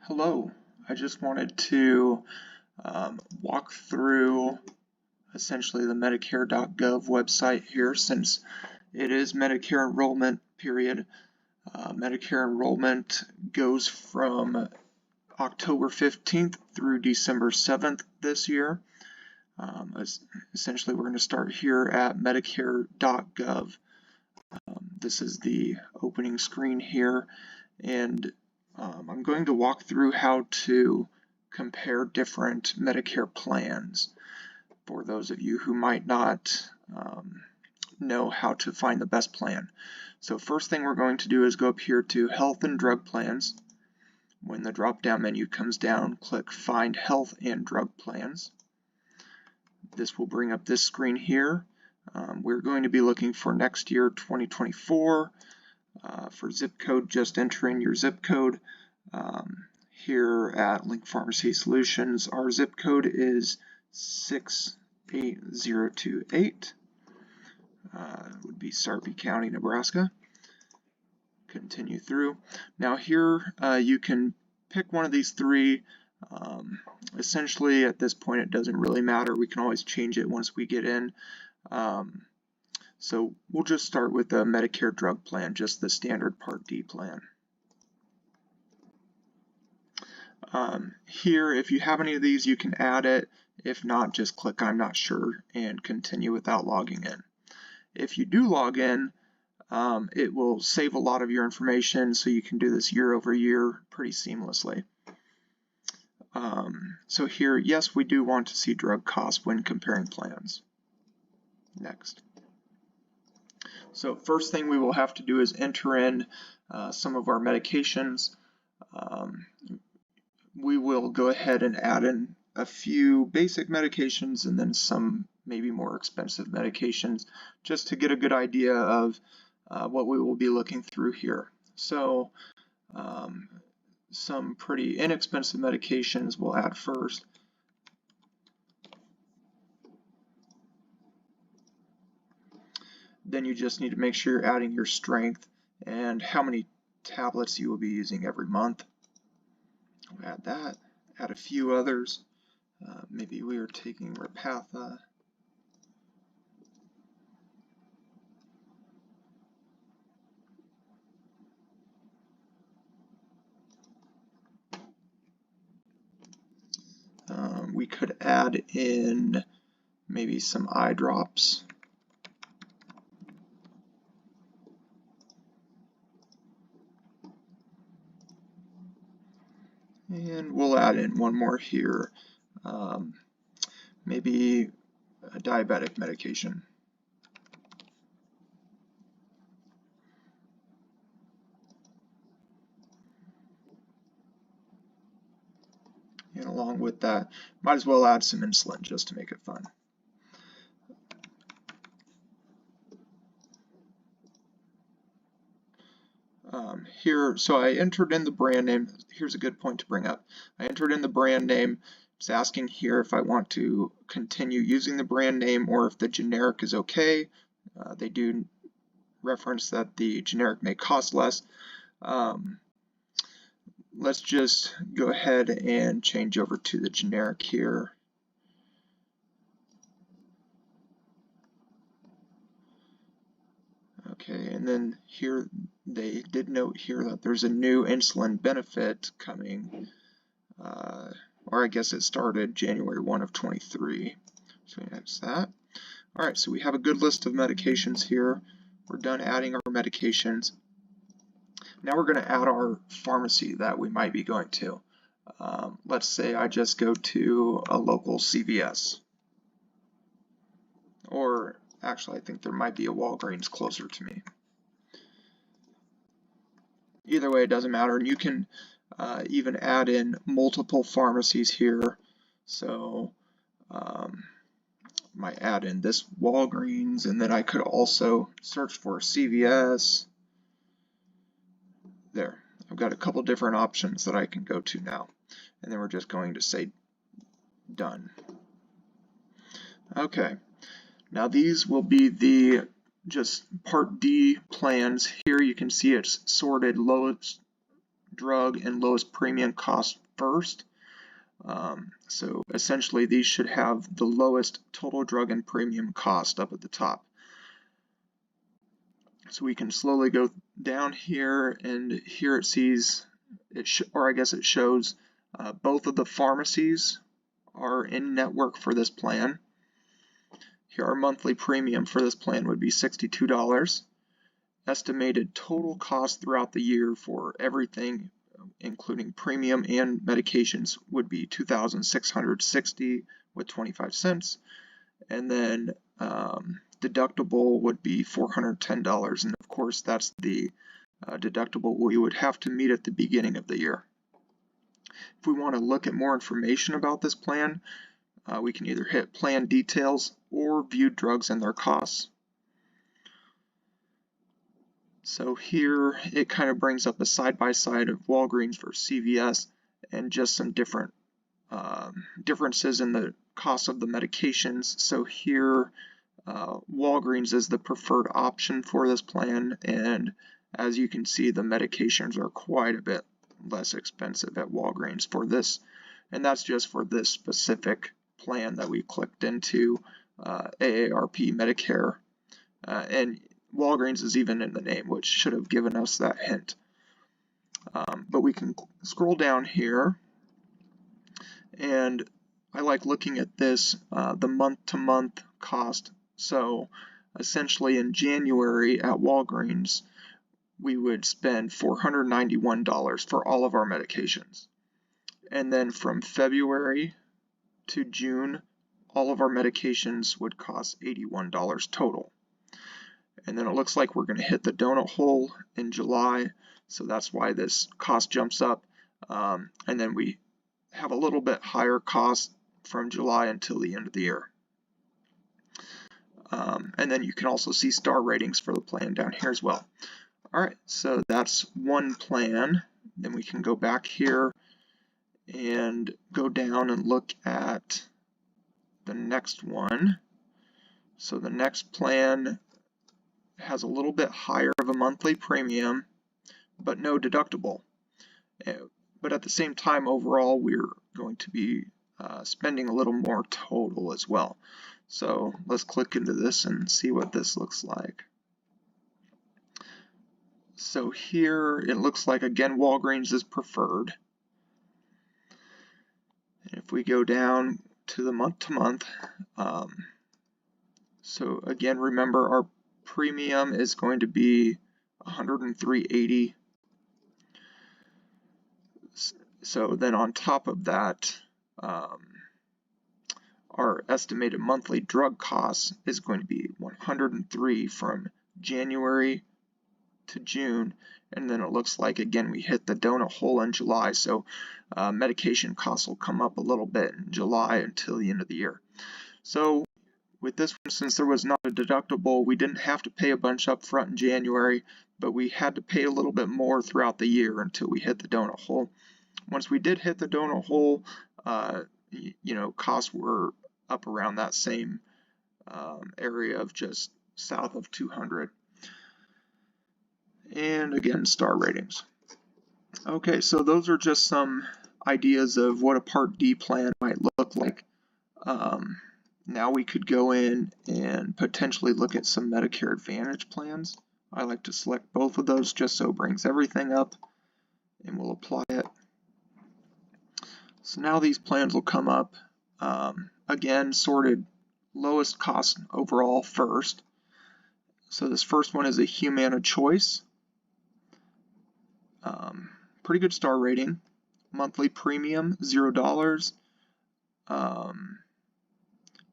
Hello, I just wanted to walk through essentially the Medicare.gov website here since it is Medicare enrollment period. Medicare enrollment goes from October 15th through December 7th this year. Essentially, we're going to start here at Medicare.gov. This is the opening screen here, and I'm going to walk through how to compare different Medicare plans for those of you who might not know how to find the best plan. So first thing we're going to do is go up here to Health and Drug Plans. When the drop-down menu comes down, click Find Health and Drug Plans. This will bring up this screen here. We're going to be looking for next year, 2024. For zip code, just enter in your zip code. Here at LNK Pharmacy Solutions, our zip code is 68028. Would be Sarpy County, Nebraska. Continue through. Now here you can pick one of these three. Essentially at this point it doesn't really matter. We can always change it once we get in. So we'll just start with the Medicare drug plan, just the standard Part D plan. Here, if you have any of these, you can add it. If not, just click I'm not sure and continue without logging in. If you do log in, it will save a lot of your information, so you can do this year over year pretty seamlessly. So here, yes, we do want to see drug costs when comparing plans. Next. So first thing we will have to do is enter in some of our medications. We will go ahead and add in a few basic medications and then some maybe more expensive medications just to get a good idea of what we will be looking through here. So some pretty inexpensive medications we'll add first. Then you just need to make sure you're adding your strength and how many tablets you will be using every month. We'll add that. Add a few others. Maybe we are taking Repatha. We could add in maybe some eye drops. And we'll add in one more here, maybe a diabetic medication. And along with that, might as well add some insulin just to make it fun. Here, so I entered in the brand name. Here's a good point to bring up. I entered in the brand name. It's asking here if I want to continue using the brand name or if the generic is okay. They do reference that the generic may cost less. Let's just go ahead and change over to the generic here. Okay, and then here they did note here that there's a new insulin benefit coming, or I guess it started January 1 of 23. So that's that. All right, so we have a good list of medications here. We're done adding our medications. Now we're going to add our pharmacy that we might be going to. Let's say I just go to a local CVS. Or actually, I think there might be a Walgreens closer to me. Either way, it doesn't matter. And you can even add in multiple pharmacies here. So might add in this Walgreens, and then I could also search for CVS. There, I've got a couple different options that I can go to now. And then we're just going to say done. Okay. Now these will be the just Part D plans. Here you can see it's sorted lowest drug and lowest premium cost first. So essentially these should have the lowest total drug and premium cost up at the top. So we can slowly go down here, and here it sees, it shows both of the pharmacies are in network for this plan. Here our monthly premium for this plan would be $62. Estimated total cost throughout the year for everything, including premium and medications, would be $2,660 with 25 cents. And then deductible would be $410, and of course that's the deductible we would have to meet at the beginning of the year. If we want to look at more information about this plan, we can either hit plan details or view drugs and their costs. So here it kind of brings up a side-by-side of Walgreens versus CVS and just some different differences in the cost of the medications. So here Walgreens is the preferred option for this plan, and as you can see, the medications are quite a bit less expensive at Walgreens for this, and that's just for this specific plan that we clicked into, AARP Medicare, and Walgreens is even in the name, which should have given us that hint. But we can scroll down here, and I like looking at this, the month-to-month cost. So essentially in January at Walgreens, we would spend $491 for all of our medications. And then from February to June, all of our medications would cost $81 total. And then it looks like we're going to hit the donut hole in July, so that's why this cost jumps up. And then we have a little bit higher cost from July until the end of the year. And then you can also see star ratings for the plan down here as well. Alright, so that's one plan. Then we can go back here and go down and look at the next one. So the next plan has a little bit higher of a monthly premium, but no deductible. But at the same time, overall, we're going to be spending a little more total as well. So let's click into this and see what this looks like. So here it looks like, again, Walgreens is preferred. And if we go down to the month-to-month, so again, remember our premium is going to be $103.80. So then on top of that, our estimated monthly drug costs is going to be $103 from January to June, and then it looks like, again, we hit the donut hole in July, so medication costs will come up a little bit in July until the end of the year. So with this one, since there was not a deductible, we didn't have to pay a bunch up front in January, but we had to pay a little bit more throughout the year until we hit the donut hole. Once we did hit the donut hole, costs were up around that same area of just south of 200. And again, star ratings. Okay, so those are just some ideas of what a Part D plan might look like. Now we could go in and potentially look at some Medicare Advantage plans. I like to select both of those just so it brings everything up, and we'll apply it. So now these plans will come up. Again, sorted lowest cost overall first. So this first one is a Humana Choice. Pretty good star rating. Monthly premium, $0.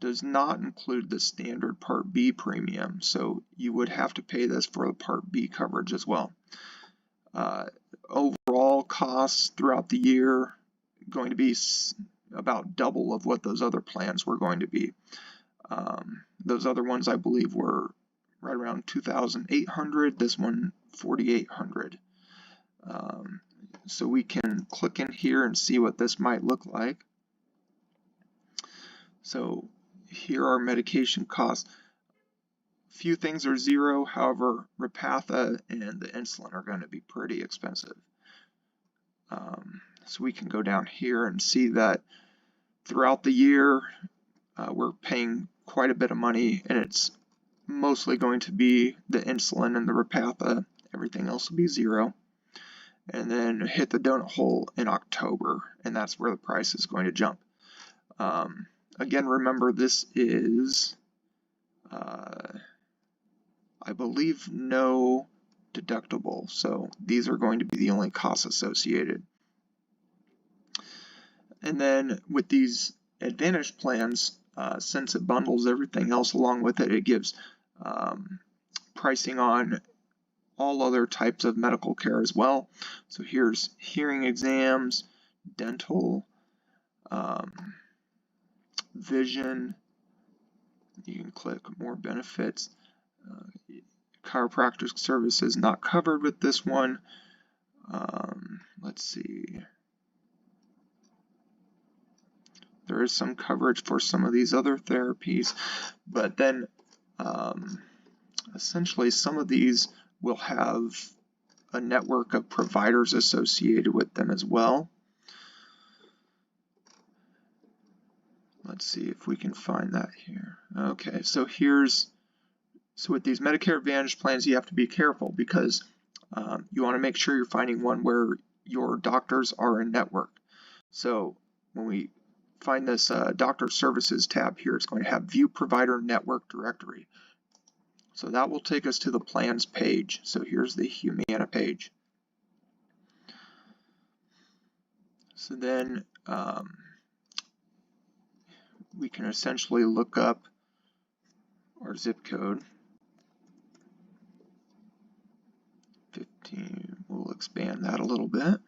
Does not include the standard Part B premium, so you would have to pay this for the Part B coverage as well. Overall costs throughout the year going to be about double of what those other plans were going to be. Those other ones I believe were right around $2,800, this one $4,800. So we can click in here and see what this might look like. So here are medication costs. Few things are zero, however, Repatha and the insulin are going to be pretty expensive. So we can go down here and see that throughout the year we're paying quite a bit of money, and it's mostly going to be the insulin and the Repatha. Everything else will be zero. And then hit the donut hole in October, and that's where the price is going to jump. Again, remember, this is I believe no deductible, so these are going to be the only costs associated. And then with these Advantage plans, since it bundles everything else along with it, it gives pricing on all other types of medical care as well. So here's hearing exams, dental, vision. You can click more benefits. Chiropractic services not covered with this one. Let's see. There is some coverage for some of these other therapies, but then essentially some of these will have a network of providers associated with them as well. Let's see if we can find that here. Okay, so with these Medicare Advantage plans, you have to be careful because you want to make sure you're finding one where your doctors are in network. So when we find this Doctor Services tab here, it's going to have View Provider Network Directory. So that will take us to the plans page. So here's the Humana page. So then we can essentially look up our zip code. 15, we'll expand that a little bit.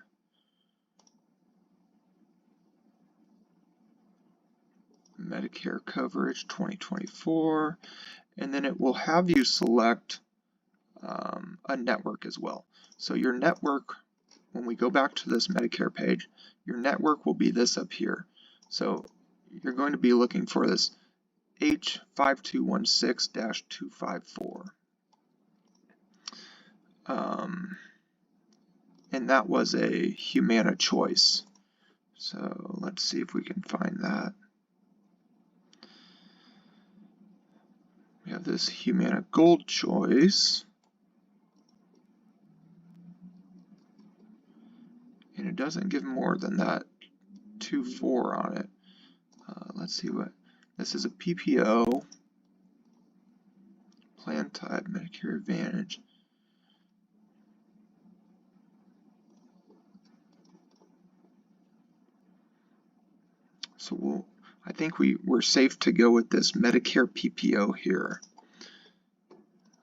Medicare coverage 2024, and then it will have you select a network as well. So your network, when we go back to this Medicare page, your network will be this up here. So you're going to be looking for this H5216-254. And that was a Humana choice. So let's see if we can find that. We have this Humana Gold choice. And it doesn't give more than that 24 on it. Let's see what, this is a PPO, plan type, Medicare Advantage. So I think we're safe to go with this Medicare PPO here.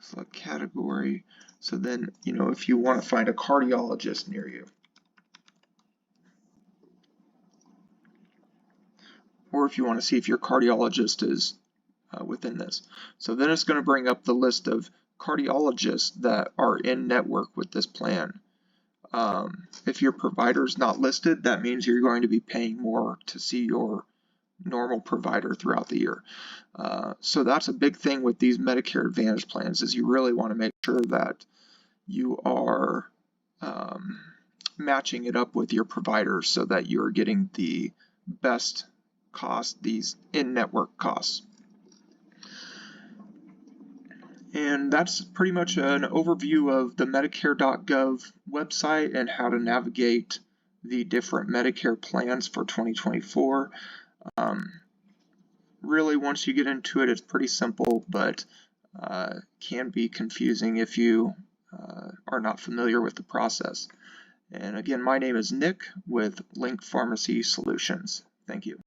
Select category. So then, if you want to find a cardiologist near you, or if you want to see if your cardiologist is within this. So then it's going to bring up the list of cardiologists that are in network with this plan. If your provider is not listed, that means you're going to be paying more to see your normal provider throughout the year. So that's a big thing with these Medicare Advantage plans, is you really want to make sure that you are matching it up with your providers so that you're getting the best cost, these in-network costs. And that's pretty much an overview of the Medicare.gov website and how to navigate the different Medicare plans for 2024. Really, once you get into it, it's pretty simple, but can be confusing if you are not familiar with the process. And again, my name is Nick with LNK Pharmacy Solutions. Thank you.